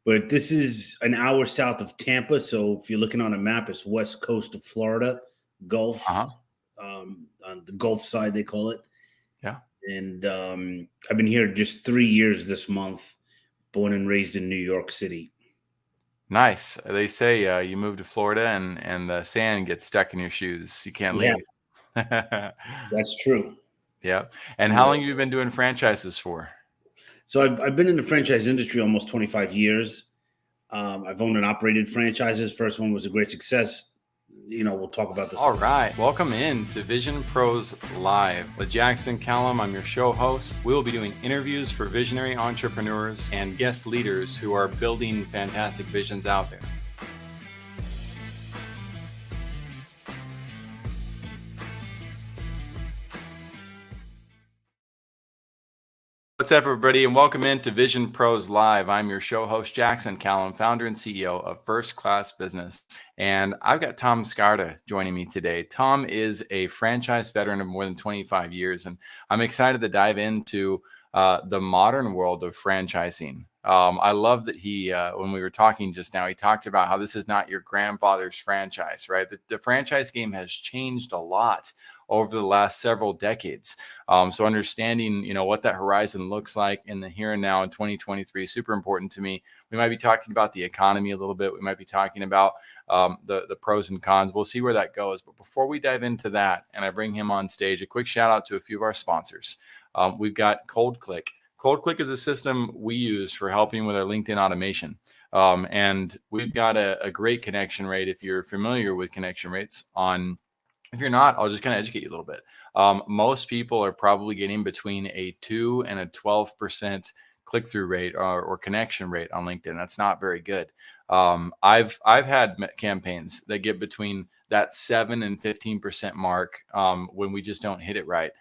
but this is an hour south of Tampa. So if you're looking on a map, it's west coast of Florida, Gulf, Uh-huh. on the Gulf side they call it. Yeah. And I've been here just 3 years this month. Born and raised in New York City. Nice. They say you move to Florida and the sand gets stuck in your shoes. You can't Yeah, leave. that's true. Yeah. And And how long have you been doing franchises for? so I've been in the franchise industry almost 25 years. I've owned and operated franchises. First one was a great success. We'll talk about this. All right. Welcome in to Vision Pros Live with Jackson Callum. I'm your show host. We will be doing interviews for visionary entrepreneurs and guest leaders who are building fantastic visions out there. What's up, everybody, and welcome into Vision Pros Live. I'm your show host, Jackson Callum, founder and CEO of First Class Business. And I've got Tom Scarda joining me today. Tom is a franchise veteran of more than 25 years, and I'm excited to dive into the modern world of franchising. I love that when we were talking just now, he talked about how this is not your grandfather's franchise, right? The franchise game has changed a lot over the last several decades. So understanding, what that horizon looks like in the here and now in 2023 is super important to me. We might be talking about the economy a little bit. We might be talking about the pros and cons. We'll see where that goes. But before we dive into that, and I bring him on stage, a quick shout out to a few of our sponsors. We've got ColdClick. ColdClick is a system we use for helping with our LinkedIn automation. And we've got a great connection rate. If you're familiar with connection rates on, if you're not, I'll just kind of educate you a little bit. Most people are probably getting between a 2 and a 12% click-through rate or connection rate on LinkedIn. That's not very good. I've had campaigns that get between that 7 and 15% mark when we just don't hit it right.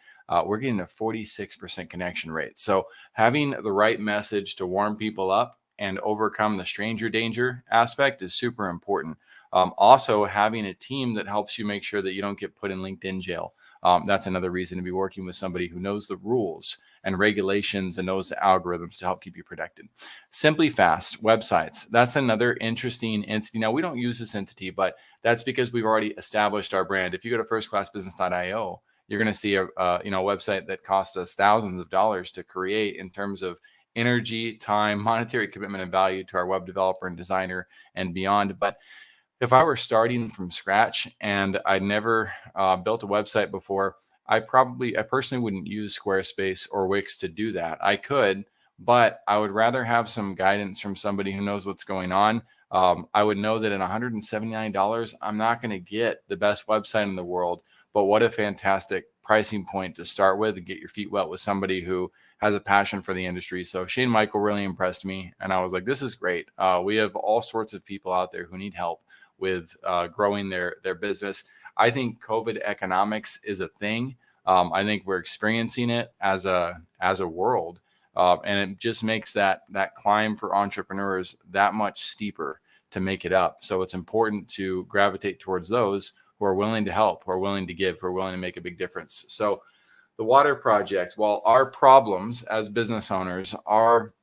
We're getting a 46% connection rate. So having the right message to warm people up and overcome the stranger danger aspect is super important. Also, having a team that helps you make sure that you don't get put in LinkedIn jail. That's another reason to be working with somebody who knows the rules and regulations and knows the algorithms to help keep you protected. Simply Fast websites. That's another interesting entity. Now, we don't use this entity, but that's because we've already established our brand. If you go to firstclassbusiness.io, you're going to see a website that cost us thousands of dollars to create in terms of energy, time, monetary commitment, and value to our web developer and designer and beyond. But if I were starting from scratch and I'd never built a website before, I personally wouldn't use Squarespace or Wix to do that. I could, but I would rather have some guidance from somebody who knows what's going on. I would know that at $179, I'm not going to get the best website in the world, but what a fantastic pricing point to start with and get your feet wet with somebody who has a passion for the industry. So Shane Michael really impressed me. And I was like, this is great. We have all sorts of people out there who need help with growing their business. I think COVID economics is a thing. I think we're experiencing it as a world. And it just makes that climb for entrepreneurs that much steeper to make it up. So it's important to gravitate towards those who are willing to help, who are willing to give, who are willing to make a big difference. So the Water Project, while our problems as business owners, our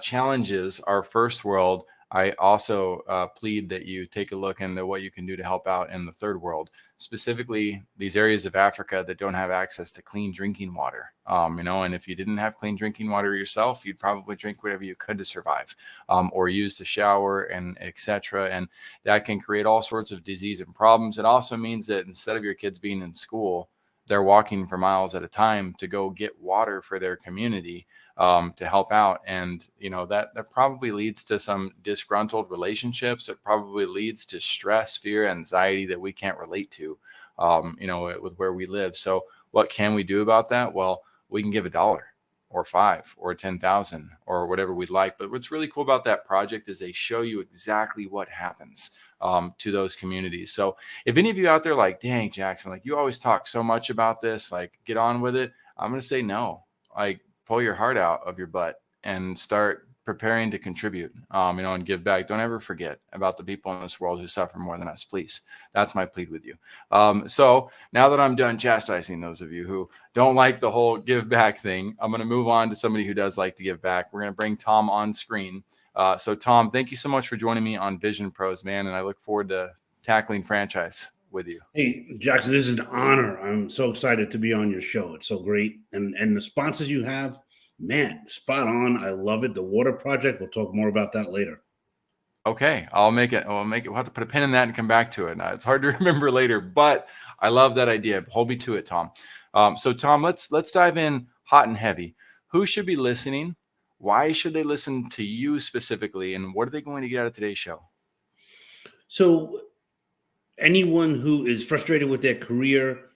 challenges are first world, I also plead that you take a look into what you can do to help out in the third world, specifically these areas of Africa that don't have access to clean drinking water. And if you didn't have clean drinking water yourself, you'd probably drink whatever you could to survive, or use to shower and etc. And that can create all sorts of disease and problems. It also means that instead of your kids being in school, they're walking for miles at a time to go get water for their community, to help out. And, that probably leads to some disgruntled relationships. It probably leads to stress, fear, anxiety that we can't relate to, with where we live. So what can we do about that? Well, we can give $1 or $5 or 10,000 or whatever we'd like. But what's really cool about that project is they show you exactly what happens to those communities. So if any of you out there like, dang, Jackson, like you always talk so much about this, like get on with it. I'm going to say no. Like pull your heart out of your butt and start preparing to contribute, and give back. Don't ever forget about the people in this world who suffer more than us, please. That's my plea with you. So now that I'm done chastising those of you who don't like the whole give back thing, I'm going to move on to somebody who does like to give back. We're going to bring Tom on screen. So Tom, thank you so much for joining me on Vision Pros, man. And I look forward to tackling franchise with you. Hey, Jackson, this is an honor. I'm so excited to be on your show. It's so great. And the sponsors you have, man, spot on. I love it. The water project, we'll talk more about that later. Okay, I'll make it. We'll have to put a pin in that and come back to it. It's hard to remember later, but I love that idea. Hold me to it, Tom. So Tom, let's dive in hot and heavy. Who should be listening? Why should they listen to you specifically? And what are they going to get out of today's show? So anyone who is frustrated with their career,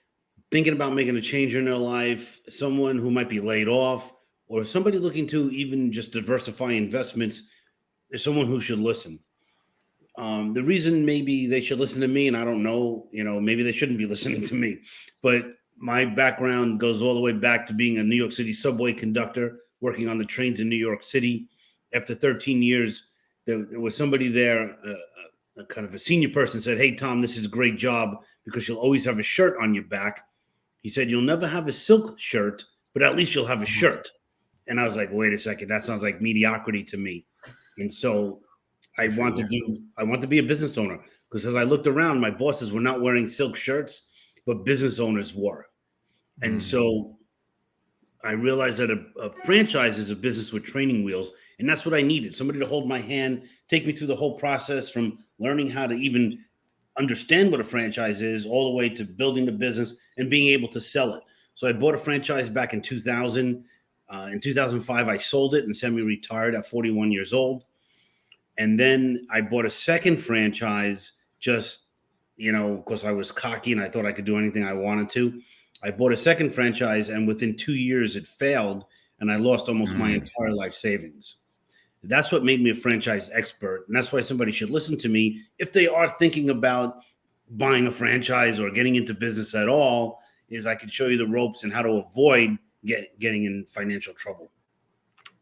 thinking about making a change in their life, someone who might be laid off, or somebody looking to even just diversify investments, is someone who should listen. The reason maybe they should listen to me, and I don't know, maybe they shouldn't be listening to me, but my background goes all the way back to being a New York City subway conductor, working on the trains in New York City. After 13 years, there was somebody there, a kind of a senior person said, "Hey, Tom, this is a great job because you'll always have a shirt on your back." He said, "You'll never have a silk shirt, but at least you'll have a shirt." And I was like, wait a second, that sounds like mediocrity to me. And so I want to be a business owner, because as I looked around, my bosses were not wearing silk shirts, but business owners were. And so I realized that a franchise is a business with training wheels. And that's what I needed. Somebody to hold my hand, take me through the whole process from learning how to even understand what a franchise is all the way to building the business and being able to sell it. So I bought a franchise back in 2000. In 2005, I sold it and semi-retired at 41 years old. And then I bought a second franchise just, because I was cocky and I thought I could do anything I wanted to. I bought a second franchise, and within 2 years it failed, and I lost almost my entire life savings. That's what made me a franchise expert. And that's why somebody should listen to me if they are thinking about buying a franchise or getting into business at all, is I can show you the ropes and how to avoid getting in financial trouble.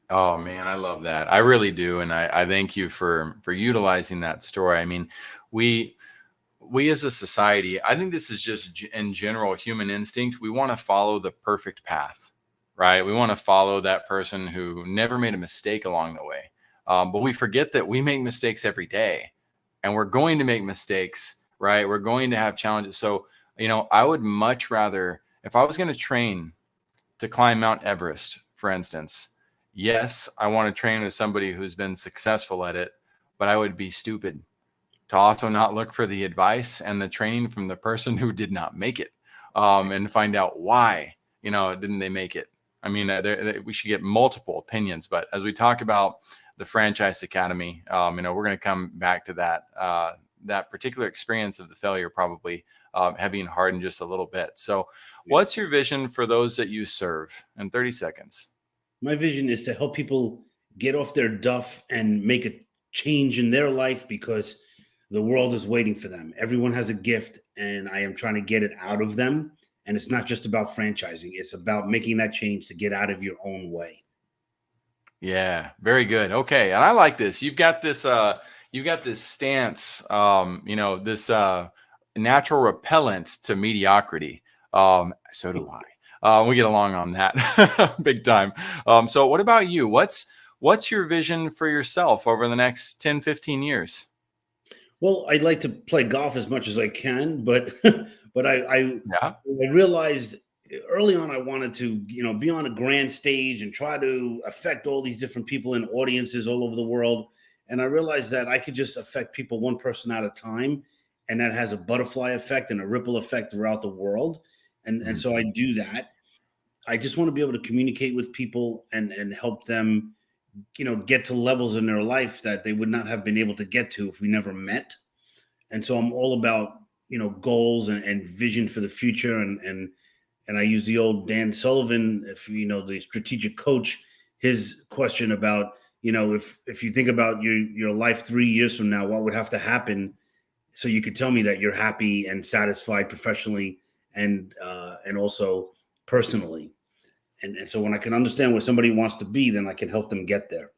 Oh man, I love that. I really do. And I thank you for utilizing that story. I mean, we as a society, I think this is just in general human instinct. We want to follow the perfect path, right? We want to follow that person who never made a mistake along the way. But we forget that we make mistakes every day, and we're going to make mistakes, right? We're going to have challenges. So, I would much rather, if I was going to train to climb Mount Everest, for instance, yes, I want to train with somebody who's been successful at it, but I would be stupid to also not look for the advice and the training from the person who did not make it, and find out why, didn't they make it? I mean, we should get multiple opinions, but as we talk about the Franchise Academy, we're going to come back to that particular experience of the failure, probably heavy and hard in just a little bit. So what's your vision for those that you serve in 30 seconds? My vision is to help people get off their duff and make a change in their life, because the world is waiting for them. Everyone has a gift, and I am trying to get it out of them. And it's not just about franchising. It's about making that change to get out of your own way. Yeah, very good. Okay. And I like this. You've got this stance, this natural repellent to mediocrity. So do I. We get along on that big time. So what about you? What's your vision for yourself over the next 10, 15 years? Well, I'd like to play golf as much as I can, but I Yeah. realized early on I wanted to, be on a grand stage and try to affect all these different people in audiences all over the world. And I realized that I could just affect people one person at a time, and that has a butterfly effect and a ripple effect throughout the world. And so I do that. I just want to be able to communicate with people and help them, get to levels in their life that they would not have been able to get to if we never met. And so I'm all about, goals and vision for the future. And I use the old Dan Sullivan, if the strategic coach, his question about, if you think about your life 3 years from now, what would have to happen so you could tell me that you're happy and satisfied professionally and also personally. And so when I can understand where somebody wants to be, then I can help them get there.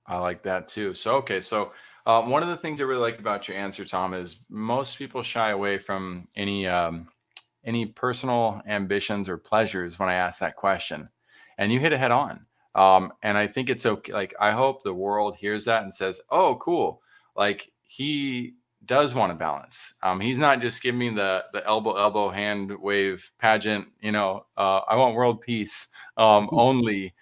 I like that too. So, okay. So one of the things I really like about your answer, Tom, is most people shy away from any personal ambitions or pleasures when I ask that question. And you hit it head on. And I think it's okay. Like, I hope the world hears that and says, oh, cool. Like, he does want to balance. He's not just giving me the elbow hand wave pageant, I want world peace only.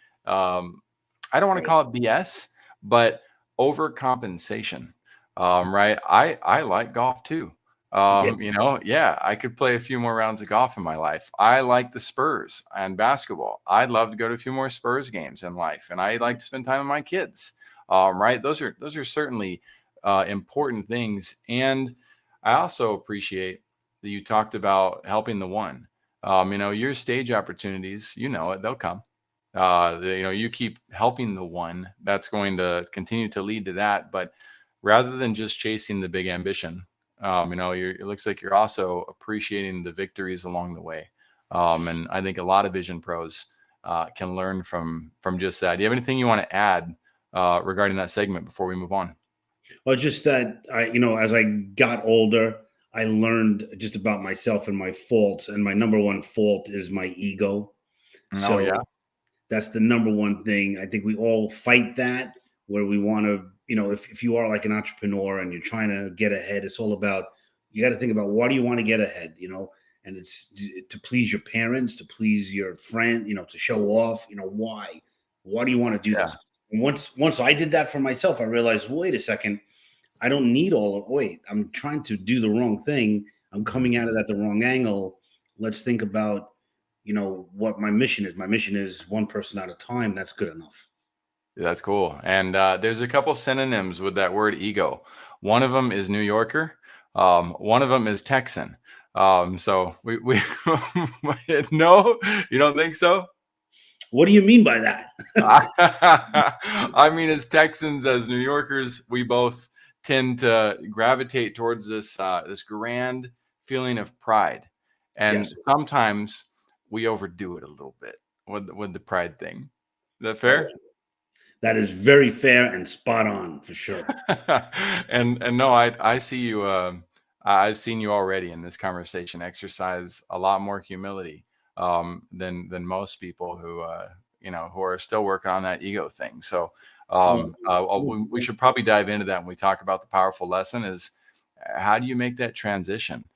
I don't want to Right. call it BS, but overcompensation. Right. I like golf too. Yeah. Yeah, I could play a few more rounds of golf in my life. I like the Spurs and basketball. I'd love to go to a few more Spurs games in life, and I like to spend time with my kids. Right? Those are certainly important things, and I also appreciate that you talked about helping the one. Your stage opportunities, they'll come. You keep helping the one, that's going to continue to lead to that. But rather than just chasing the big ambition, it looks like you're also appreciating the victories along the way. And I think a lot of vision pros can learn from just that. Do you have anything you want to add regarding that segment before we move on? Well, just that as I got older, I learned just about myself and my faults. And my number one fault is my ego. Oh So yeah, that's the number one thing. I think we all fight that, where we want to, if you are like an entrepreneur and you're trying to get ahead, it's all about, you got to think about, why do you want to get ahead, and it's to please your parents, to please your friend, to show off, why do you want to do yeah. this? And once I did that for myself, I realized, wait a second, I don't need all of, wait, I'm trying to do the wrong thing. I'm coming at it at the wrong angle. Let's think about, what my mission is. My mission is one person at a time. That's good enough. That's cool. And there's a couple synonyms with that word ego. One of them is New Yorker. One of them is Texan. So we no, you don't think so? What do you mean by that? I mean, as Texans, as New Yorkers, we both tend to gravitate towards this grand feeling of pride, and Yes. sometimes we overdo it a little bit with the pride thing. Is that Oh, fair? that is very fair and spot on for sure. And no, I see you. I've seen you already in this conversation exercise a lot more humility than most people who are still working on that ego thing. So Well, we should probably dive into that when we talk about the powerful lesson. Is how do you make that transition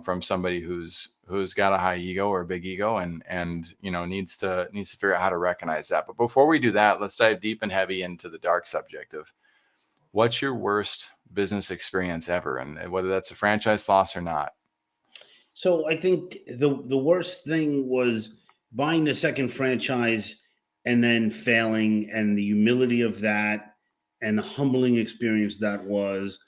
from somebody who's got a high ego or a big ego and needs to figure out how to recognize that. But before we do that, let's dive deep and heavy into the dark subject of what's your worst business experience ever, and whether that's a franchise loss or not. so I think the worst thing was buying the second franchise and then failing, and the humility of that, and the humbling experience that was.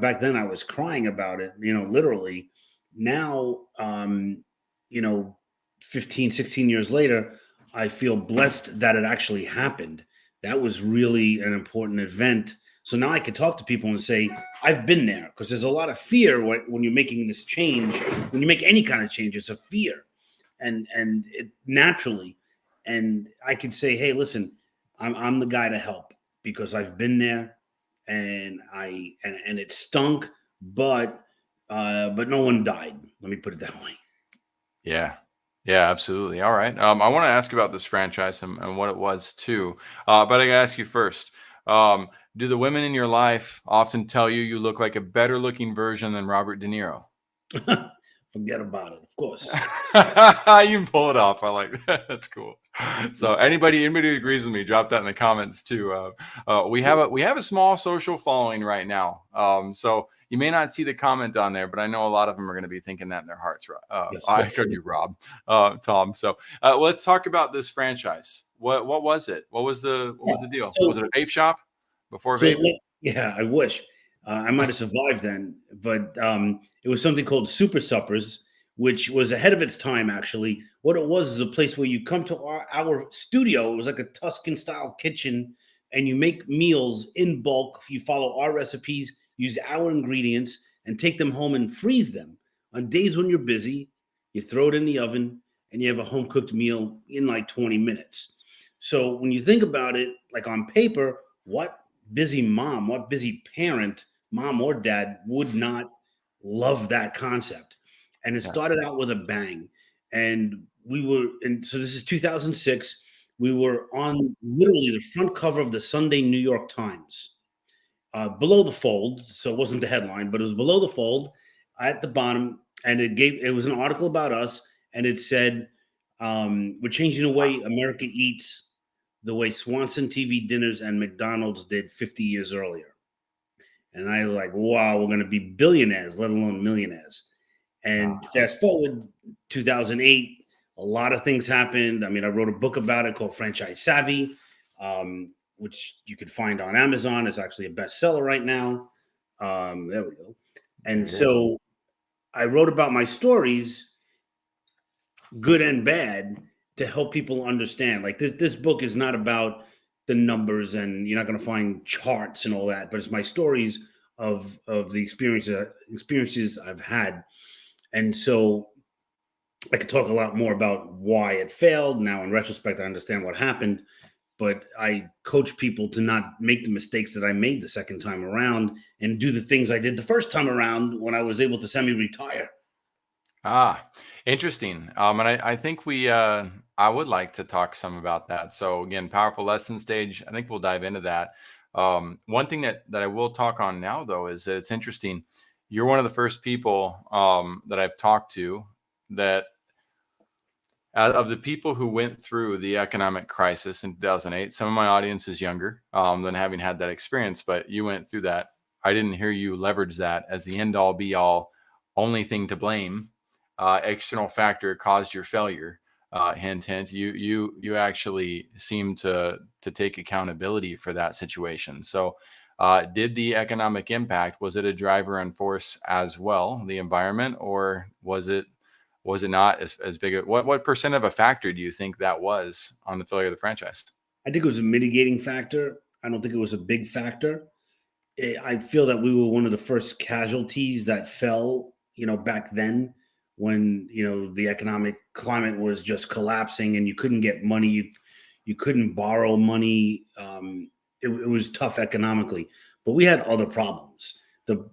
Back then I was crying about it, literally. Now, you know, 15, 16 years later, I feel blessed that it actually happened. That was really an important event. So now I can talk to people and say, I've been there, because there's a lot of fear when you're making this change. When you make any kind of change, it's a fear, and it naturally. And I can say, hey, listen, I'm the guy to help, because I've been there, and and it stunk, but no one died. Let me put it that way. Yeah. Yeah, absolutely. All right. I want to ask about this franchise and what it was too. But I gotta ask you first. Do the women in your life often tell you you look like a better looking version than Robert De Niro? Forget about it, of course. You can pull it off. I like that. That's cool. So anybody who agrees with me, drop that in the comments too. We have a small social following right now. So you may not see the comment on there, but I know a lot of them are going to be thinking that in their hearts. Yes. I heard you, Rob, Tom. So let's talk about this franchise. What was it? What was the deal? So Was it a vape shop before So, vape? yeah, I wish I might have survived then, but it was something called Super Suppers, which was ahead of its time. Actually, what it was is a place where you come to our studio. It was like a Tuscan style kitchen, and you make meals in bulk. You follow our recipes, use our ingredients, and take them home and freeze them. On days when you're busy, you throw it in the oven, and you have a home cooked meal in like 20 minutes. So when you think about it, like on paper, what busy parent, mom or dad, would not love that concept? And it Yeah. started out with a bang. And so this is 2006. We were on literally the front cover of the Sunday New York Times, below the fold. So it wasn't the headline, but it was below the fold at the bottom. And it was an article about us. And it said, we're changing the way America eats, the way Swanson TV dinners and McDonald's did 50 years earlier. And I was like, wow, we're going to be billionaires, let alone millionaires. And fast forward 2008, a lot of things happened. I mean, I wrote a book about it called Franchise Savvy, which you could find on Amazon. It's actually a bestseller right now. There we go. And so I wrote about my stories, good and bad, to help people understand. Like this book is not about the numbers, and you're not going to find charts and all that, but it's my stories of the experiences I've had. And so I could talk a lot more about why it failed. Now, in retrospect, I understand what happened, but I coach people to not make the mistakes that I made the second time around and do the things I did the first time around when I was able to semi-retire. Interesting. And I think I would like to talk some about that. So again, powerful lesson stage. I think we'll dive into that. One thing that I will talk on now, though, is that it's interesting. You're one of the first people that I've talked to that of the people who went through the economic crisis in 2008. Some of my audience is younger than having had that experience, but you went through that. I didn't hear you leverage that as the end all be all, only thing to blame. External factor caused your failure. Hint, hint. You actually seem to take accountability for that situation. So, did the economic impact, was it a driver and force as well, the environment, or was it not as big? What percent of a factor do you think that was on the failure of the franchise? I think it was a mitigating factor. I don't think it was a big factor. I feel that we were one of the first casualties that fell, back then when, the economic climate was just collapsing and you couldn't get money. You couldn't borrow money. It was tough economically, but we had other problems. The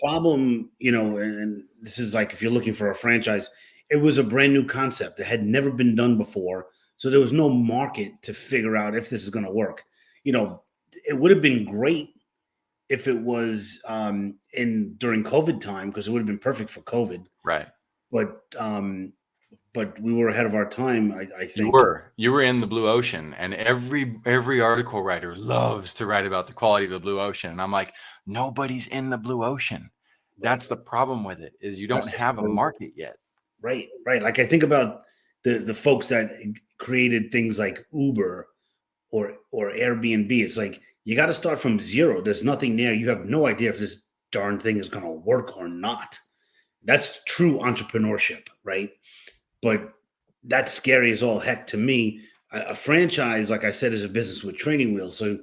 problem, and this is like, if you're looking for a franchise, it was a brand new concept that had never been done before. So there was no market to figure out if this is going to work. It would have been great if it was during COVID time, because it would have been perfect for COVID. Right. But we were ahead of our time. I think you were in the blue ocean, and every article writer loves to write about the quality of the blue ocean. And I'm like, nobody's in the blue ocean. That's the problem with it, is you don't have a market yet. Right. Like I think about the folks that created things like Uber or Airbnb. It's like, you got to start from zero. There's nothing there. You have no idea if this darn thing is going to work or not. That's true entrepreneurship, right? But that's scary as all heck to me. A franchise, like I said, is a business with training wheels. So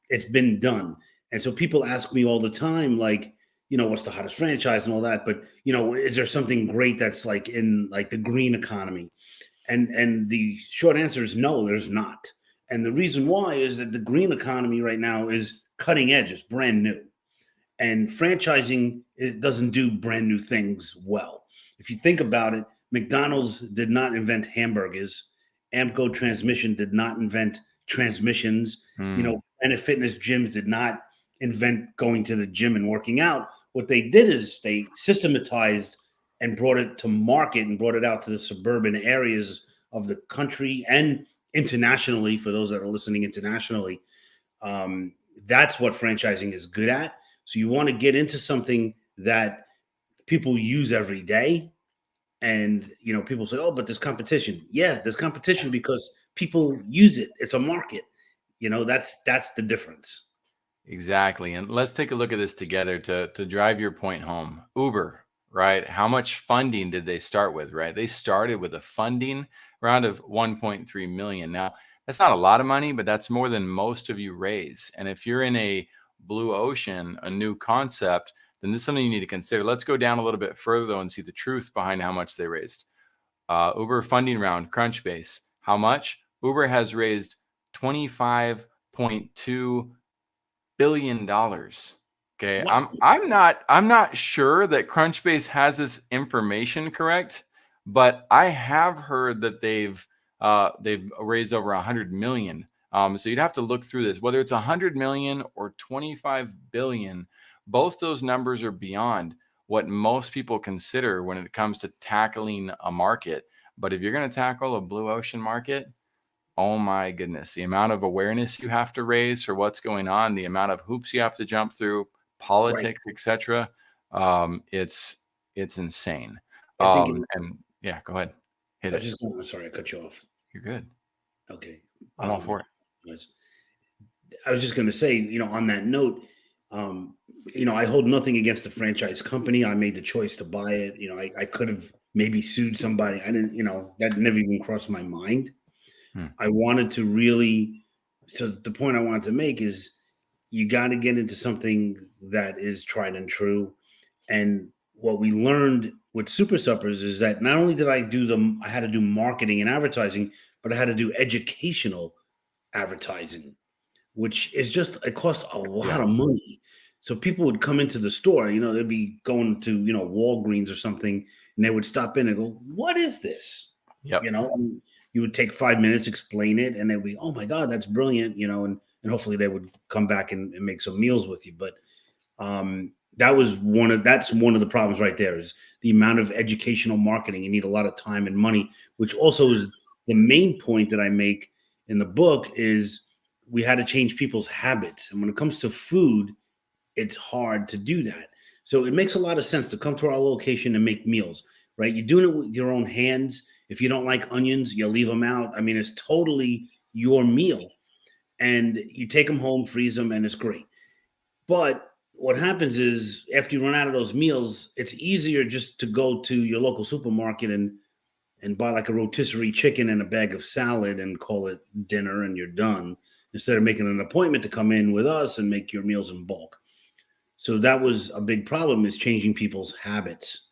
it's been done. And so people ask me all the time, like, what's the hottest franchise and all that. But, is there something great that's like in like the green economy? And the short answer is no, there's not. And the reason why is that the green economy right now is cutting edge, it's brand new. And franchising, it doesn't do brand new things well. If you think about it, McDonald's did not invent hamburgers. Amco Transmission did not invent transmissions. Planet Fitness gyms did not invent going to the gym and working out. What they did is they systematized and brought it to market and brought it out to the suburban areas of the country and internationally. For those that are listening internationally, that's what franchising is good at. So you want to get into something that people use every day. And, people say, oh, but there's competition. Yeah, there's competition because people use it. It's a market. That's the difference. Exactly. And let's take a look at this together to drive your point home. Uber, right? How much funding did they start with, right? They started with a funding round of 1.3 million. Now, that's not a lot of money, but that's more than most of you raise. And if you're in a blue ocean, a new concept, then this is something you need to consider. Let's go down a little bit further, though, and see the truth behind how much they raised. Uber funding round, Crunchbase. How much? Uber has raised $25.2 billion. Okay. Wow. I'm not sure that Crunchbase has this information correct, but I have heard that they've they've raised over 100 million. So you'd have to look through this, whether it's 100 million or 25 billion. Both those numbers are beyond what most people consider when it comes to tackling a market. But if you're going to tackle a blue ocean market, oh my goodness, the amount of awareness you have to raise for what's going on, the amount of hoops you have to jump through, Right. politics, etc. It's insane. I think And yeah, go ahead, hit I was it. just going. I'm sorry, I cut you off. You're good. Okay. I'm all for it. I was just going to say, on that note, um, I hold nothing against the franchise company. I made the choice to buy it. I could have maybe sued somebody. I didn't, that never even crossed my mind. I wanted to really, so the point I wanted to make is you got to get into something that is tried and true. And what we learned with Super Suppers is that not only did I had to do marketing and advertising, but I had to do educational advertising, which is just, it costs a lot of money. So people would come into the store, they'd be going to, Walgreens or something, and they would stop in and go, "What is this?" Yep. And you would take 5 minutes, explain it, and they'd be, "Oh my God, that's brilliant," and hopefully they would come back and make some meals with you. But that's one of the problems right there, is the amount of educational marketing. You need a lot of time and money, which also is the main point that I make in the book, is we had to change people's habits. And when it comes to food, it's hard to do that. So it makes a lot of sense to come to our location and make meals, right? You're doing it with your own hands. If you don't like onions, you leave them out. I mean, it's totally your meal. And you take them home, freeze them, and it's great. But what happens is, after you run out of those meals, it's easier just to go to your local supermarket and buy like a rotisserie chicken and a bag of salad and call it dinner, and you're done, instead of making an appointment to come in with us and make your meals in bulk. So that was a big problem, is changing people's habits.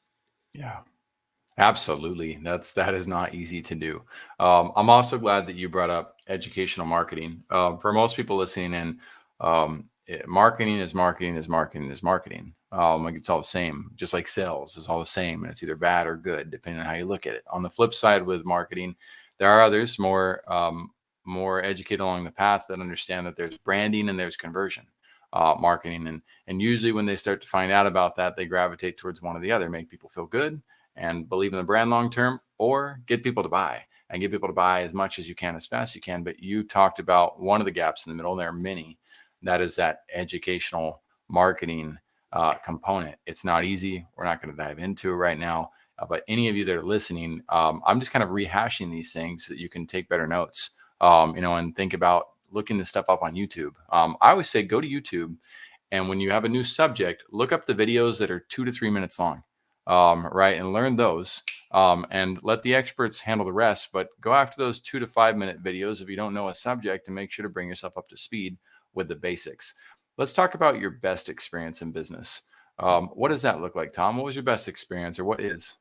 Yeah, absolutely. That is not easy to do. I'm also glad that you brought up educational marketing. For most people listening in, marketing is marketing is marketing is marketing. Like, it's all the same, just like sales is all the same, and it's either bad or good depending on how you look at it. On the flip side, with marketing, there are others more educated along the path that understand that there's branding and there's conversion marketing, and usually when they start to find out about that, they gravitate towards one or the other: make people feel good and believe in the brand long term, or get people to buy, and get people to buy as much as you can, as fast as you can. But you talked about one of the gaps in the middle. There are many. That is that educational marketing component. It's not easy. We're not going to dive into it right now. But any of you that are listening, I'm just kind of rehashing these things so that you can take better notes, and think about looking this stuff up on YouTube. I always say, go to YouTube, and when you have a new subject, look up the videos that are 2 to 3 minutes long, right? And learn those, and let the experts handle the rest. But go after those 2 to 5 minute videos if you don't know a subject, and make sure to bring yourself up to speed with the basics. Let's talk about your best experience in business. What does that look like, Tom? What was your best experience, or what is?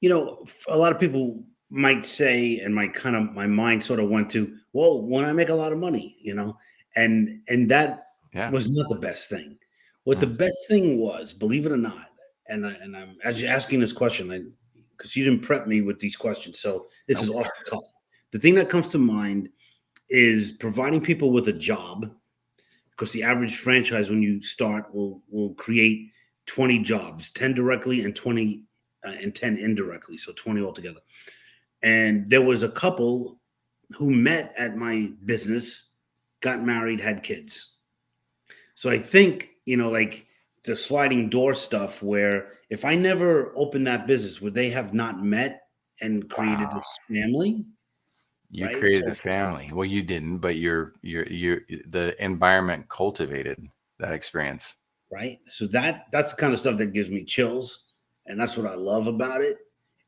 A lot of people might say, and my mind sort of went to, well, when I make a lot of money, and that Yeah. was not the best thing. What the best thing was, believe it or not, I'm, as you're asking this question, because you didn't prep me with these questions, so this is off the cuff. The thing that comes to mind is providing people with a job, because the average franchise, when you start, will create 20 jobs, 10 directly and 20 and 10 indirectly, so 20 altogether. And there was a couple who met at my business, got married, had kids. So I think, like the sliding door stuff, where if I never opened that business, would they have not met and created Wow. this family? You Right. created So, a family. Well, you didn't, but the environment cultivated that experience. right. So that's the kind of stuff that gives me chills. And that's what I love about it.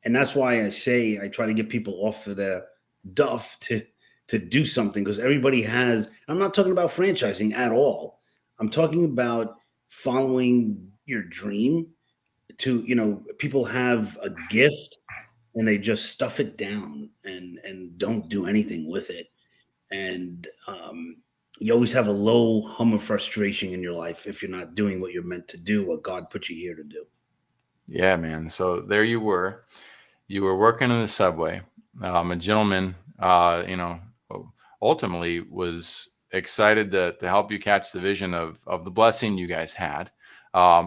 And that's why I say I try to get people off of their duff to do something, because everybody has. I'm not talking about franchising at all. I'm talking about following your dream. People have a gift and they just stuff it down and don't do anything with it. And you always have a low hum of frustration in your life if you're not doing what you're meant to do, what God put you here to do. Yeah, man. So there you were. You were working in the subway. a gentleman, ultimately was excited to help you catch the vision of the blessing you guys had,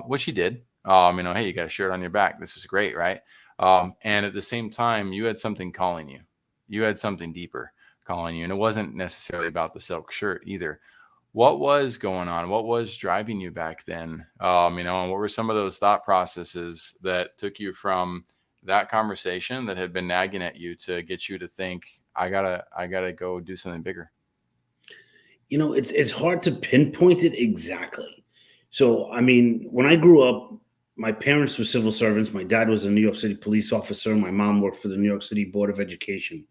which he did. Hey, you got a shirt on your back. This is great, right? And at the same time, you had something calling you. You had something deeper calling you, and it wasn't necessarily about the silk shirt either. What was going on? What was driving you back then? And what were some of those thought processes that took you from that conversation that had been nagging at you to get you to think, I gotta go do something bigger? It's hard to pinpoint it exactly. So, I mean, when I grew up, my parents were civil servants. My dad was a New York City police officer. My mom worked for the New York City Board of Education.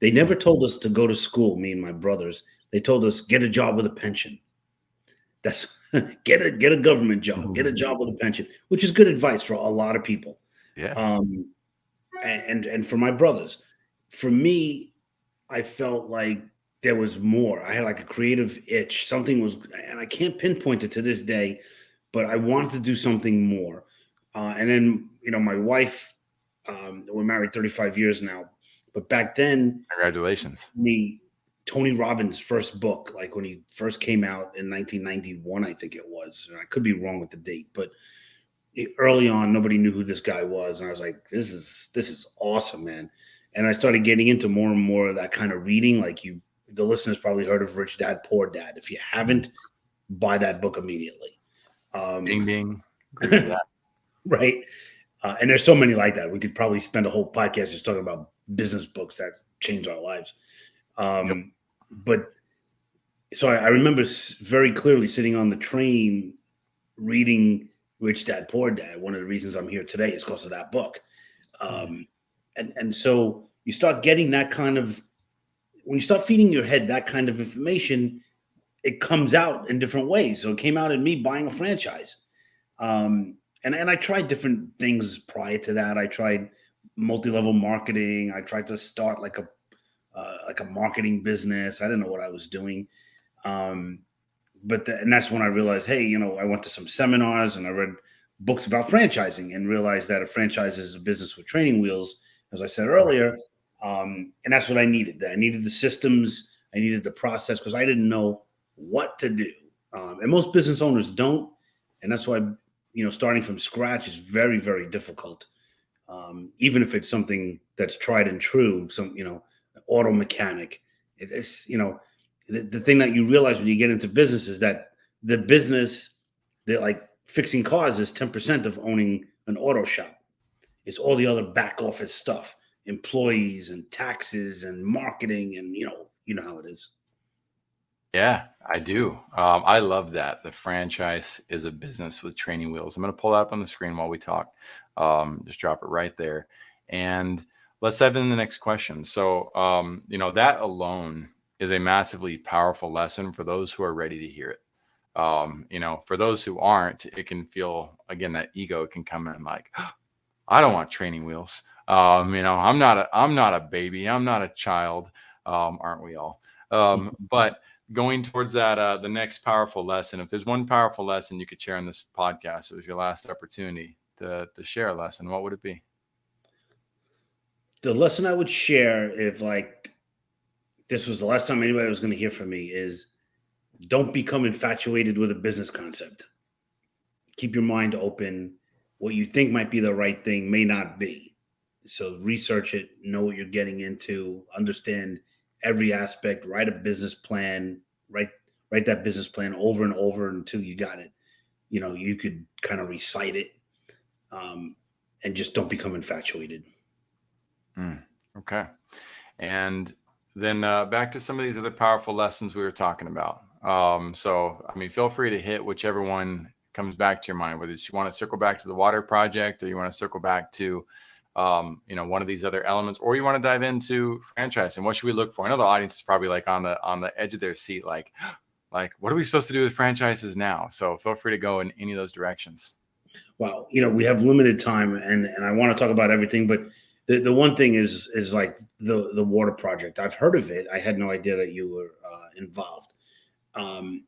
They never told us to go to school, me and my brothers. They told us get a job with a pension. That's get a government job, get a job with a pension, which is good advice for a lot of people. Yeah. Um, and for my brothers. For me, I felt like there was more. I had like a creative itch. Something was, and I can't pinpoint it to this day, but I wanted to do something more. And then, my wife, we're married 35 years now, but back then, Congratulations. me, Tony Robbins' first book, like when he first came out in 1991, I think it was. And I could be wrong with the date, but early on, nobody knew who this guy was, and I was like, "This is awesome, man." And I started getting into more and more of that kind of reading. Like the listeners probably heard of Rich Dad Poor Dad. If you haven't, buy that book immediately. Ding ding. Agree with that. Right? And there's so many like that. We could probably spend a whole podcast just talking about business books that change our lives. Yep. But so I remember very clearly sitting on the train reading Rich Dad Poor Dad. One of the reasons I'm here today is because of that book. And so you start getting that kind of, when you start feeding your head that kind of information, it comes out in different ways. So it came out in me buying a franchise. And I tried different things prior to that. I tried multi-level marketing. I tried to start like a marketing business. I didn't know what I was doing. And that's when I realized, hey, I went to some seminars and I read books about franchising and realized that a franchise is a business with training wheels, as I said earlier. And that's what I needed. I needed the systems. I needed the process because I didn't know what to do. And most business owners don't. And that's why, starting from scratch is very, very difficult. Even if it's something that's tried and true, auto mechanic, it's, the thing that you realize when you get into business is that the business, that like fixing cars is 10% of owning an auto shop. It's all the other back office stuff, employees and taxes and marketing, and you know how it is. Yeah, I do. I love that. The franchise is a business with training wheels. I'm going to pull that up on the screen while we talk. Just drop it right there. And let's dive into the next question. So, that alone is a massively powerful lesson for those who are ready to hear it. For those who aren't, it can feel, again, that ego can come in like, I don't want training wheels. I'm not a baby. I'm not a child. Aren't we all? But going towards that, the next powerful lesson, if there's one powerful lesson you could share on this podcast, it was your last opportunity to share a lesson, what would it be? The lesson I would share, if like this was the last time anybody was going to hear from me, is don't become infatuated with a business concept. Keep your mind open. What you think might be the right thing may not be. So research it, know what you're getting into, understand every aspect, write a business plan, write that business plan over and over until you got it. You could kind of recite it, and just don't become infatuated. Okay. And then back to some of these other powerful lessons we were talking about. Feel free to hit whichever one comes back to your mind, whether it's you want to circle back to the water project or you want to circle back to one of these other elements, or you want to dive into franchise and what should we look for? I know the audience is probably like on the edge of their seat, like what are we supposed to do with franchises now? So feel free to go in any of those directions. Wow, we have limited time, and I want to talk about everything, but the one thing is like the water project. I've heard of it. I had no idea that you were involved. And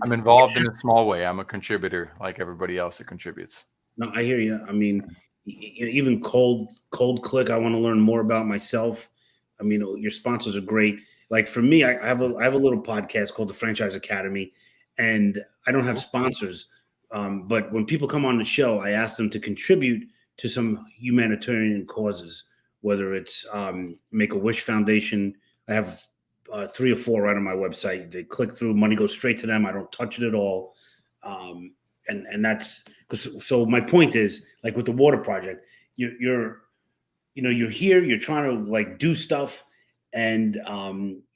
I'm involved in a small way. I'm a contributor like everybody else that contributes. no, I hear you. I mean, even cold click. I want to learn more about myself. I mean, your sponsors are great. Like for me, I have a little podcast called the Franchise Academy, and I don't have sponsors. But when people come on the show, I ask them to contribute to some humanitarian causes, whether it's Make a Wish Foundation. I have 3 or 4 right on my website. They click through, money goes straight to them. I don't touch it at all. And that's because. So my point is, like with the water project, you're here, you're trying to like do stuff and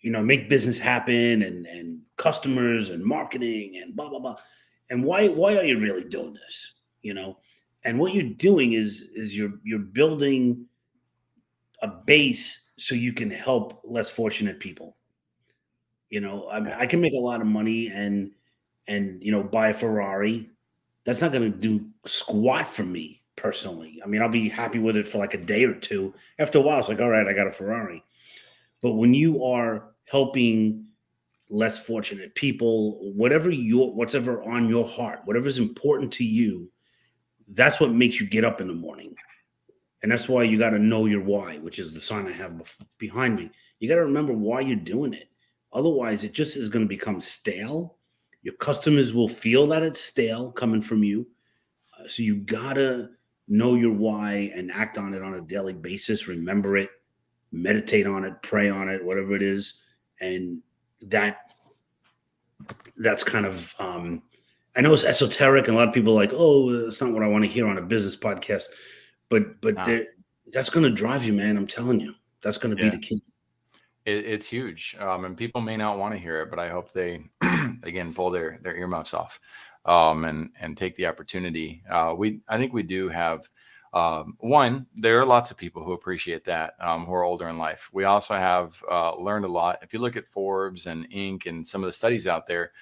make business happen and customers and marketing and blah blah blah. And why are you really doing this? And what you're doing is you're building a base so you can help less fortunate people. I can make a lot of money and buy a Ferrari. That's not going to do squat for me personally. I mean, I'll be happy with it for like a day or two. After a while, it's like, all right, I got a Ferrari. But when you are helping less fortunate people, whatever on your heart, whatever's important to you, that's what makes you get up in the morning. And that's why you got to know your why, which is the sign I have behind me. You got to remember why you're doing it. Otherwise, it just is going to become stale. Your customers will feel that it's stale coming from you. So you got to know your why and act on it on a daily basis. Remember it, meditate on it, pray on it, whatever it is. And that's kind of, I know it's esoteric and a lot of people are like, oh, it's not what I want to hear on a business podcast. But that's going to drive you, man. I'm telling you, that's going to be the key. It's huge. And people may not want to hear it, but I hope they, again, pull their earmuffs off and take the opportunity. I think we do have, one, there are lots of people who appreciate that, who are older in life. We also have learned a lot. If you look at Forbes and Inc. and some of the studies out there,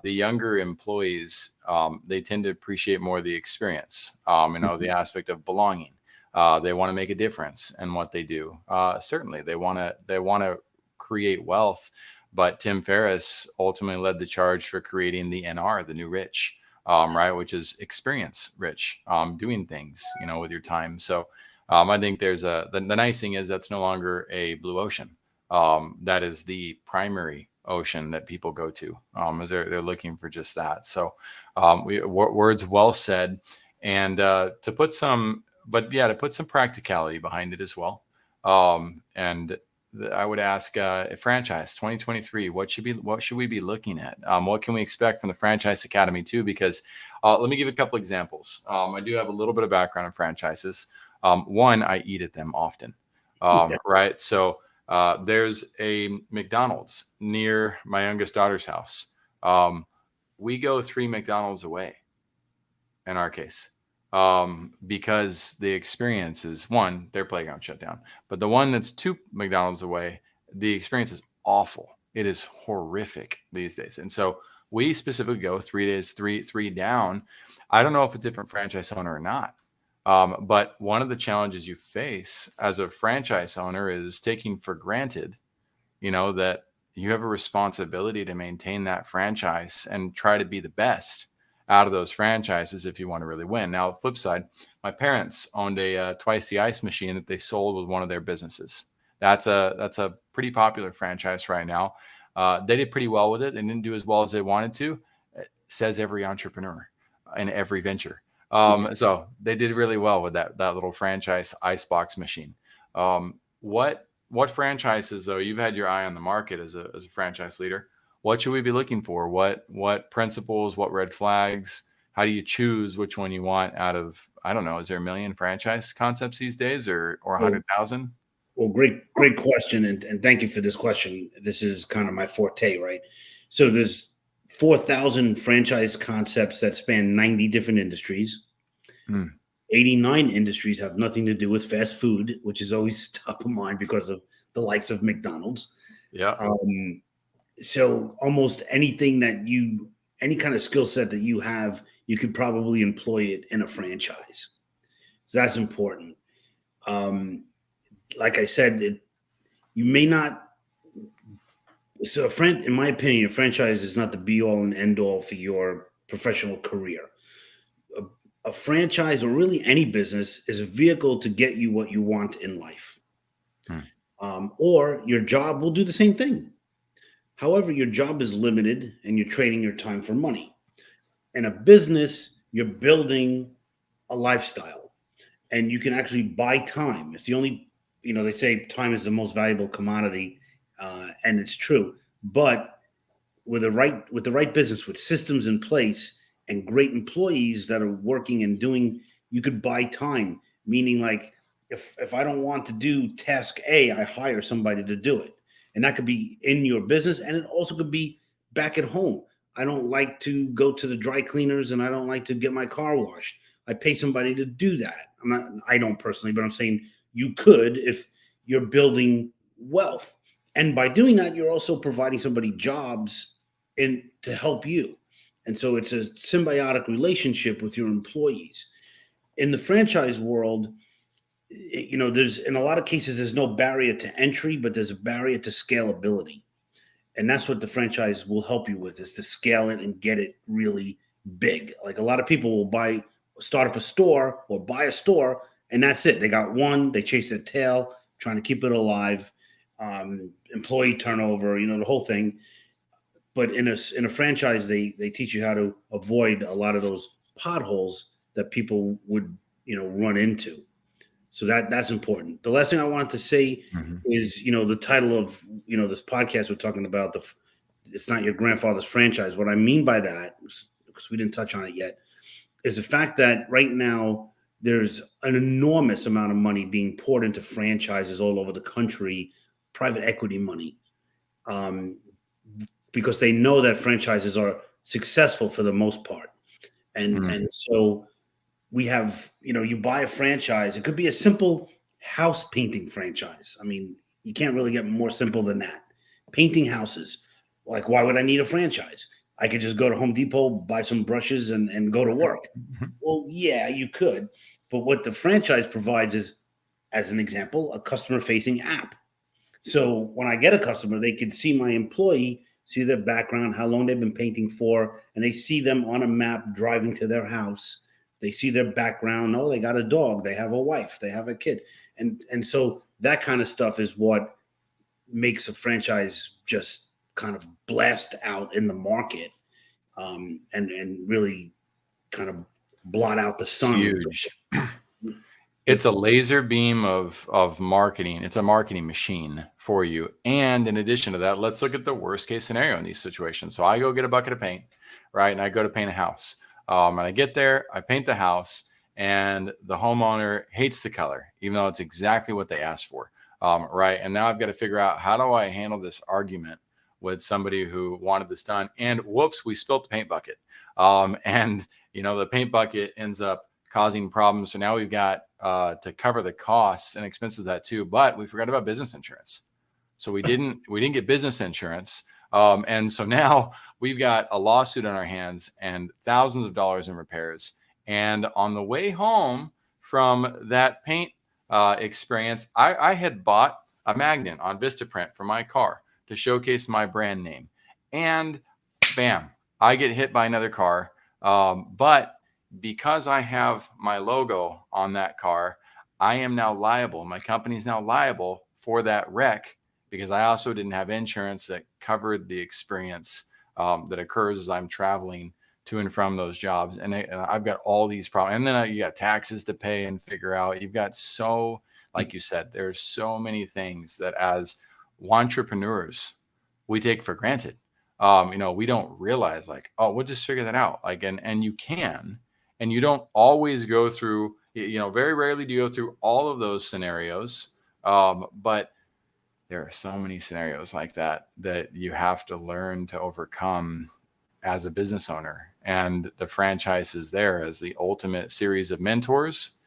the younger employees, they tend to appreciate more the experience, the aspect of belonging. They want to make a difference in what they do. Certainly, they want to create wealth. But Tim Ferriss ultimately led the charge for creating the NR, the new rich, right, which is experience rich, doing things, with your time. So I think there's the nice thing is that's no longer a blue ocean. That is the primary ocean that people go to, as they're looking for just that. So words well said, and to put some practicality behind it as well. And I would ask, franchise 2023, what should we be looking at? What can we expect from the Franchise Academy too? Because let me give a couple examples. I do have a little bit of background in franchises. One, I eat at them often, right? So there's a McDonald's near my youngest daughter's house. We go 3 McDonald's away in our case. Because the experience is, one, their playground shut down, but the one that's 2 McDonald's away, the experience is awful. It is horrific these days. And so we specifically go 3 days, three down. I don't know if it's a different franchise owner or not. But one of the challenges you face as a franchise owner is taking for granted, that you have a responsibility to maintain that franchise and try to be the best out of those franchises if you want to really win. Now, flip side, my parents owned a Twice the Ice machine that they sold with one of their businesses. That's a pretty popular franchise right now. They did pretty well with it. They didn't do as well as they wanted to. It says every entrepreneur in every venture. So they did really well with that little franchise icebox machine. What franchises, though, you've had your eye on the market as a franchise leader? What should we be looking for? What principles, what red flags? How do you choose which one you want out of, I don't know, is there 1 million franchise concepts these days or 100,000? Well, great question. And thank you for this question. This is kind of my forte, right? So there's 4,000 franchise concepts that span 90 different industries. 89 industries have nothing to do with fast food, which is always top of mind because of the likes of McDonald's. Yeah. So almost anything any kind of skill set that you have, you could probably employ it in a franchise. So that's important. Like I said, you may not. So in my opinion, a franchise is not the be all and end all for your professional career. a franchise or really any business is a vehicle to get you what you want in life. Hmm. Or your job will do the same thing. However, your job is limited and you're trading your time for money. In a business, you're building a lifestyle and you can actually buy time. It's the only, they say time is the most valuable commodity, and it's true. But with the right business, with systems in place and great employees that are working and doing, you could buy time. Meaning, like, if I don't want to do task A, I hire somebody to do it, and that could be in your business, and it also could be back at home. I don't like to go to the dry cleaners, and I don't like to get my car washed. I pay somebody to do that. I don't personally, but I'm saying you could if you're building wealth. And by doing that, you're also providing somebody jobs and to help you. And so it's a symbiotic relationship with your employees. In the franchise world, there's in a lot of cases there's no barrier to entry, but there's a barrier to scalability. And that's what the franchise will help you with, is to scale it and get it really big. Like, a lot of people will start up a store or buy a store, and that's it. They got one, they chase their tail, trying to keep it alive. Employee turnover, the whole thing. But in a franchise, they teach you how to avoid a lot of those potholes that people would run into. So that's important. The last thing I wanted to say Mhm. is, the title of this podcast, we're talking about it's not your grandfather's franchise. What I mean by that, because we didn't touch on it yet, is the fact that right now there's an enormous amount of money being poured into franchises all over the country, private equity money. Um, because they know that franchises are successful for the most part. And Mhm. and so we have, you buy a franchise. It could be a simple house painting franchise. I mean, you can't really get more simple than that. Painting houses. Like, why would I need a franchise? I could just go to Home Depot, buy some brushes, and go to work. Well, yeah, you could. But what the franchise provides is, as an example, a customer facing app. So when I get a customer, they can see my employee, see their background, how long they've been painting for, and they see them on a map driving to their house. They see their background. Oh, they got a dog. They have a wife. They have a kid. And so that kind of stuff is what makes a franchise just kind of blast out in the market, and really kind of blot out the It's sun. huge. It's a laser beam of marketing. It's a marketing machine for you. And in addition to that, let's look at the worst case scenario in these situations. So I go get a bucket of paint, right? And I go to paint a house. And I get there, I paint the house, and the homeowner hates the color, even though it's exactly what they asked for, right? And now I've got to figure out, how do I handle this argument with somebody who wanted this done? And whoops, we spilt the paint bucket. And the paint bucket ends up causing problems. So now we've got to cover the costs and expenses of that too. But we forgot about business insurance. So we didn't get business insurance. And so now we've got a lawsuit on our hands and thousands of dollars in repairs. And on the way home from that paint experience, I had bought a magnet on Vistaprint for my car to showcase my brand name. And bam, I get hit by another car. But because I have my logo on that car, I am now liable. My company is now liable for that wreck, because I also didn't have insurance that covered the experience that occurs as I'm traveling to and from those jobs. And I've got all these problems. And then you got taxes to pay and figure out. You've got like you said, there's so many things that as entrepreneurs, we take for granted. We don't realize, like, oh, we'll just figure that out. Like, and you can. And you don't always go through, very rarely do you go through all of those scenarios. But there are so many scenarios like that you have to learn to overcome as a business owner. And the franchise is there as the ultimate series of mentors,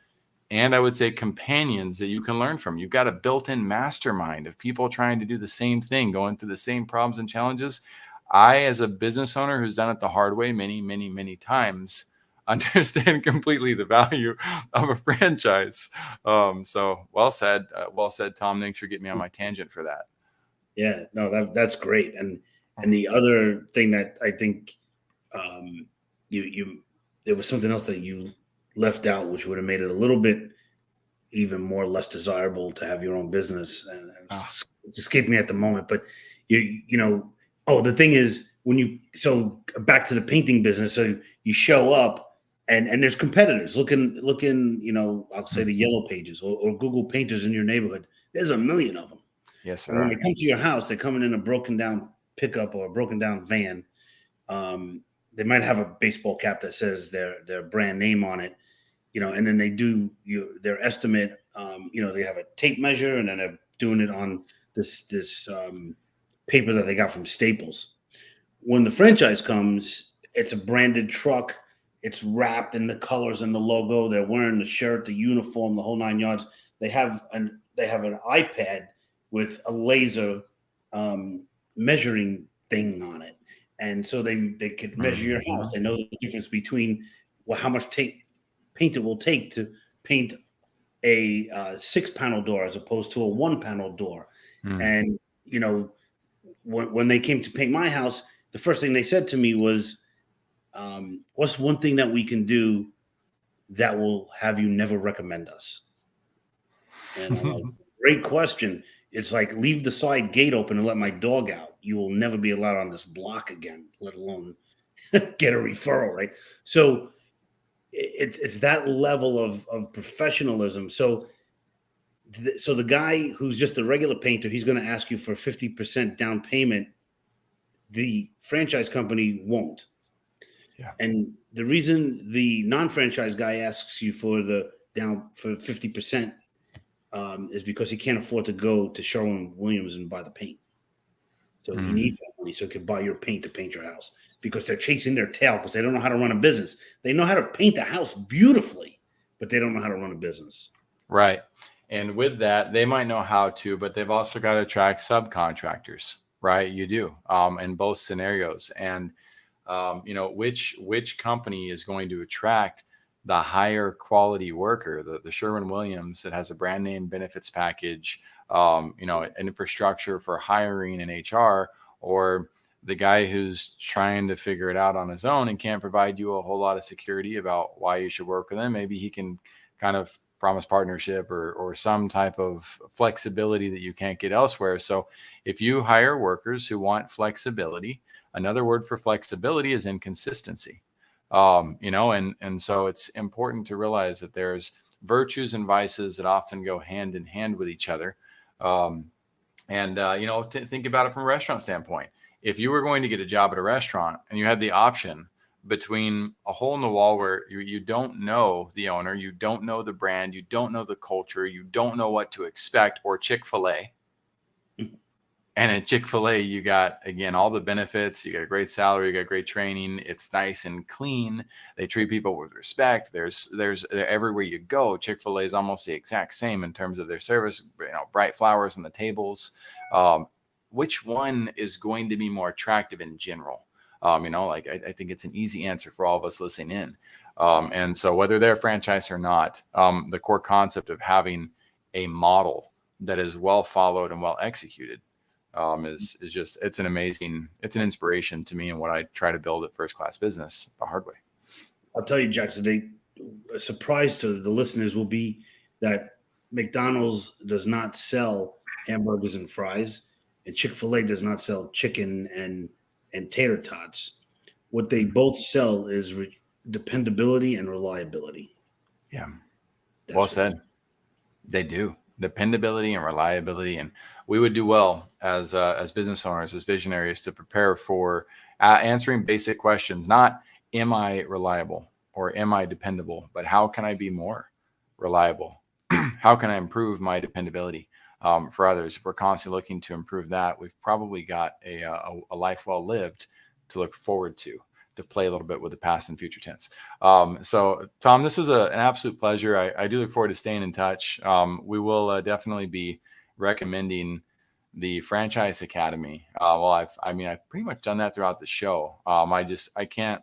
and I would say companions that you can learn from. You've got a built-in mastermind of people trying to do the same thing, going through the same problems and challenges. I, as a business owner who's done it the hard way many, many, many times, understand completely the value of a franchise. So well said, Tom. Thanks for getting me on my tangent for that. Yeah, no, that's great. And the other thing that I think, you there was something else that you left out, which would have made it a little bit even more less desirable to have your own business. And Oh, it's escaping me at the moment, but you know, oh, the thing is so back to the painting business. So you show up and there's competitors looking, I'll say the yellow pages or Google painters in your neighborhood. There's a million of them. yes, And when sir. they come to your house, they're coming in a broken down pickup or a broken down van. They might have a baseball cap that says their brand name on it, and then they do their estimate. They have a tape measure, and then they're doing it on this paper that they got from Staples. When the franchise comes, it's a branded truck. It's wrapped in the colors and the logo. They're wearing the shirt, the uniform, the whole nine yards. They have an iPad with a laser measuring thing on it, and so they could measure your house. They know the difference between how much paint it will take to paint a 6-panel door as opposed to a 1-panel door. Mm. And when they came to paint my house, the first thing they said to me was, "What's one thing that we can do that will have you never recommend us?" And I'm like, "Great question." It's like, leave the side gate open and let my dog out. You will never be allowed on this block again, let alone get a referral, right? So it's that level of professionalism. So the guy who's just a regular painter, he's going to ask you for 50% down payment. The franchise company won't. Yeah. And the reason the non-franchise guy asks you for the down for 50% is because he can't afford to go to Sherwin-Williams and buy the paint. So he needs that money so he can buy your paint to paint your house, because they're chasing their tail because they don't know how to run a business. They know how to paint a house beautifully, but they don't know how to run a business. Right. And with that, they might know how to, but they've also got to attract subcontractors, right? You do in both scenarios. And which company is going to attract the higher quality worker, the Sherwin-Williams that has a brand name benefits package, an infrastructure for hiring and HR, or the guy who's trying to figure it out on his own and can't provide you a whole lot of security about why you should work with him. Maybe he can kind of promise partnership or some type of flexibility that you can't get elsewhere. So if you hire workers who want flexibility, another word for flexibility is inconsistency. And so it's important to realize that there's virtues and vices that often go hand in hand with each other. Think about it from a restaurant standpoint. If you were going to get a job at a restaurant and you had the option between a hole in the wall where you don't know the owner, you don't know the brand, you don't know the culture, you don't know what to expect, or Chick-fil-A. And at Chick-fil-A, you got, again, all the benefits. You got a great salary, you got great training. It's nice and clean. They treat people with respect. There's everywhere you go. Chick-fil-A is almost the exact same in terms of their service. Bright flowers on the tables. Which one is going to be more attractive in general? I think it's an easy answer for all of us listening in. And so whether they're franchise or not, the core concept of having a model that is well followed and well executed is just, it's an inspiration to me and what I try to build at First Class Business the hard way. I'll tell you, Jackson, a surprise to the listeners will be that McDonald's does not sell hamburgers and fries, and Chick-fil-A does not sell chicken and tater tots. What they both sell is dependability and reliability. Yeah. That's well said. They do. Dependability and reliability. And we would do well as business owners, as visionaries, to prepare for answering basic questions. Not am I reliable or am I dependable, but how can I be more reliable? How can I improve my dependability for others? If we're constantly looking to improve that, we've probably got a life well lived to look forward to play a little bit with the past and future tense. So Tom, this was an absolute pleasure. I do look forward to staying in touch. We will definitely be recommending the Franchise Academy. I've pretty much done that throughout the show. I can't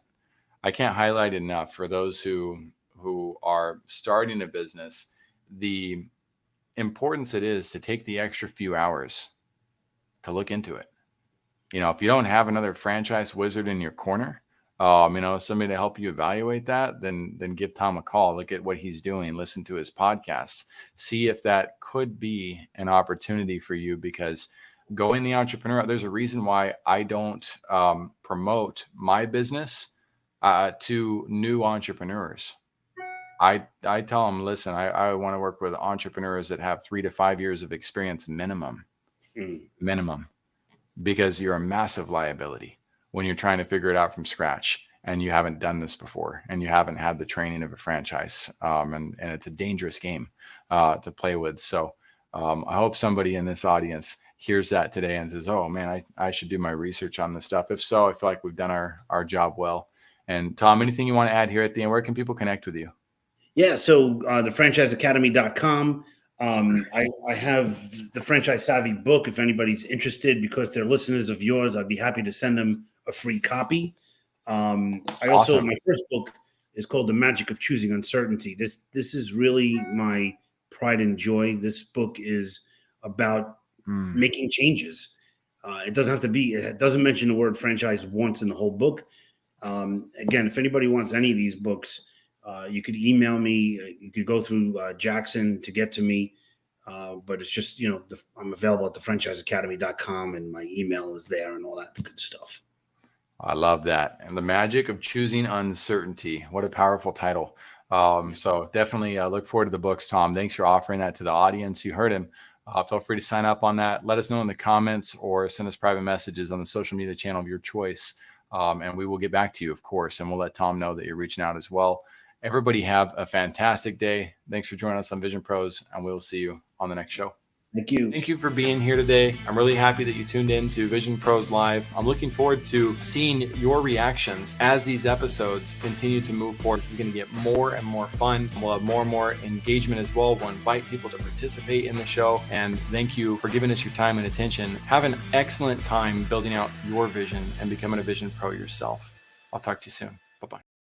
highlight enough for those who are starting a business, the importance it is to take the extra few hours to look into it. If you don't have another franchise wizard in your corner, somebody to help you evaluate that, then give Tom a call. Look at what he's doing, listen to his podcasts, see if that could be an opportunity for you, because going the entrepreneur, there's a reason why I don't promote my business to new entrepreneurs. I tell them, listen, I want to work with entrepreneurs that have 3 to 5 years of experience minimum, because you're a massive liability when you're trying to figure it out from scratch and you haven't done this before and you haven't had the training of a franchise. And it's a dangerous game to play with. So I hope somebody in this audience hears that today and says, oh man, I should do my research on this stuff. If so, I feel like we've done our job well. And Tom, anything you want to add here at the end? Where can people connect with you? Yeah, so thefranchiseacademy.com. I have the Franchise Savvy book. If anybody's interested, because they're listeners of yours, I'd be happy to send them a free copy. I also, Awesome. my first book is called The Magic of Choosing Uncertainty. This is really my pride and joy. This book is about making changes. It doesn't mention the word franchise once in the whole book. Again, if anybody wants any of these books, you could email me. You could go through Jackson to get to me. But it's just, I'm available at thefranchiseacademy.com, and my email is there and all that good stuff. I love that. And The Magic of Choosing Uncertainty. What a powerful title. So definitely look forward to the books, Tom. Thanks for offering that to the audience. You heard him. Feel free to sign up on that. Let us know in the comments or send us private messages on the social media channel of your choice. And we will get back to you, of course. And we'll let Tom know that you're reaching out as well. Everybody have a fantastic day. Thanks for joining us on Vision Pros, and we will see you on the next show. Thank you. Thank you for being here today. I'm really happy that you tuned in to Vision Pros Live. I'm looking forward to seeing your reactions as these episodes continue to move forward. This is going to get more and more fun. We'll have more and more engagement as well. We'll invite people to participate in the show. And thank you for giving us your time and attention. Have an excellent time building out your vision and becoming a Vision Pro yourself. I'll talk to you soon. Bye-bye.